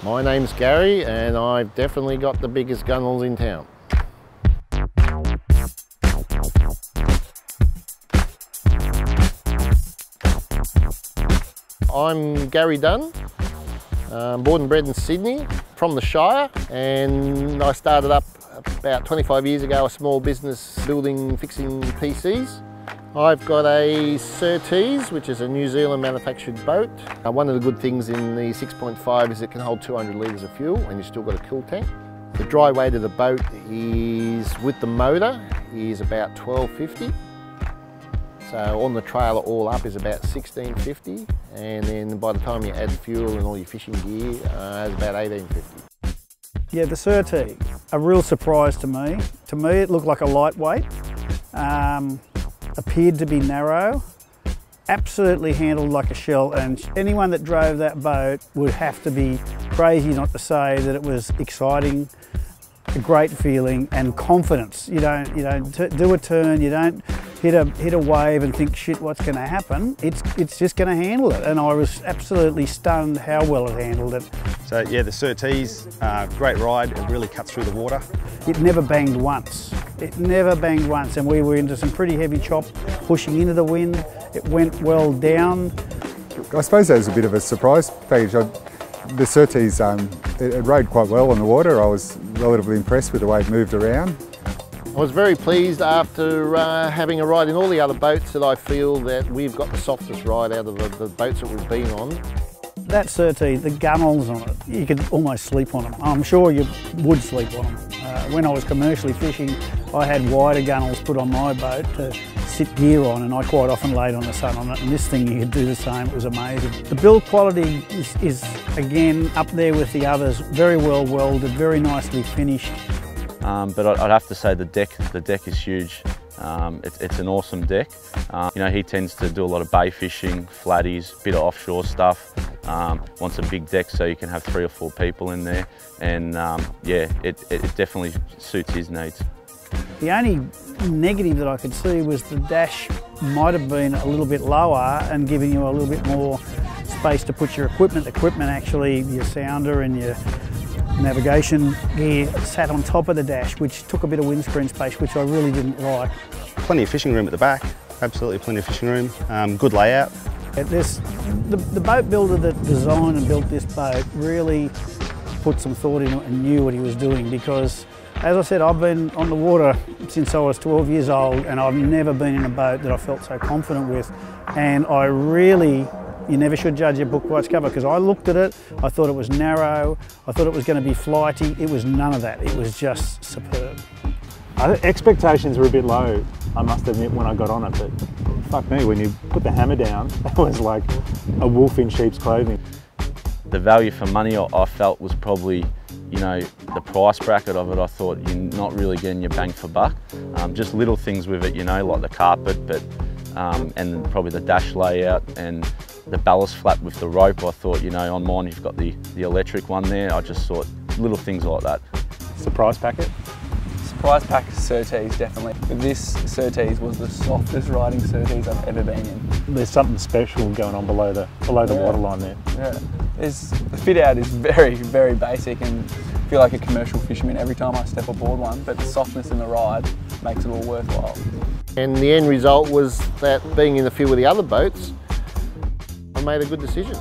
My name's Gary and I've definitely got the biggest gunnels in town. I'm Garry Dunn, born and bred in Sydney, from the Shire, and I started up about 25 years ago a small business fixing PCs. I've got a Surtees, which is a New Zealand manufactured boat. One of the good things in the 6.5 is it can hold 200 litres of fuel and you've still got a cool tank. The dry weight of the boat is, with the motor, is about 1250. So on the trailer all up is about 1650, and then by the time you add fuel and all your fishing gear, it's about 1850. Yeah, the Surtees, a real surprise to me. To me it looked like a lightweight, appeared to be narrow, absolutely handled like a shell, and anyone that drove that boat would have to be crazy not to say that it was exciting, a great feeling and confidence. You don't do a turn, you don't hit a wave and think, shit, what's going to happen? It's just going to handle it, and I was absolutely stunned how well it handled it. So yeah, the Surtees, great ride. It really cuts through the water. It never banged once. It never banged once, and we were into some pretty heavy chop, pushing into the wind. It went well down. I suppose that was a bit of a surprise package. The Surtees, it rode quite well on the water. I was relatively impressed with the way it moved around. I was very pleased after having a ride in all the other boats that I feel that we've got the softest ride out of the boats that we've been on. That Surtees, the gunnels on it, you could almost sleep on them. I'm sure you would sleep on them. When I was commercially fishing, I had wider gunnels put on my boat to sit gear on, and I quite often laid on the sun on it, and this thing you could do the same. It was amazing. The build quality is again up there with the others, very well welded, very nicely finished. But I'd have to say the deck is huge. It's an awesome deck. You know, he tends to do a lot of bay fishing, flatties, bit of offshore stuff. Wants a big deck so you can have 3 or 4 people in there, and yeah, it definitely suits his needs. The only negative that I could see was the dash might have been a little bit lower and giving you a little bit more space to put your equipment. Equipment actually, your sounder and your navigation gear sat on top of the dash, which took a bit of windscreen space, which I really didn't like. Plenty of fishing room at the back, absolutely plenty of fishing room, good layout. The boat builder that designed and built this boat really put some thought into it and knew what he was doing, because as I said, I've been on the water since I was 12 years old and I've never been in a boat that I felt so confident with, and you never should judge a book by its cover, because I looked at it, I thought it was narrow, I thought it was going to be flighty. It was none of that, it was just superb. Expectations were a bit low, I must admit, when I got on it, but fuck me, when you put the hammer down, it was like a wolf in sheep's clothing. The value for money I felt was probably, you know, the price bracket of it. I thought you're not really getting your bang for buck. Just little things with it, you know, like the carpet, but and probably the dash layout and the ballast flap with the rope. I thought, you know, on mine you've got the electric one there. I just thought little things like that. Surprise packet? Surprise pack Surtees, definitely. This Surtees was the softest riding Surtees I've ever been in. There's something special going on below the waterline there. Yeah, the fit out is very, very basic, and I feel like a commercial fisherman every time I step aboard one, but the softness in the ride makes it all worthwhile. And the end result was that being in the field with the other boats, I made a good decision.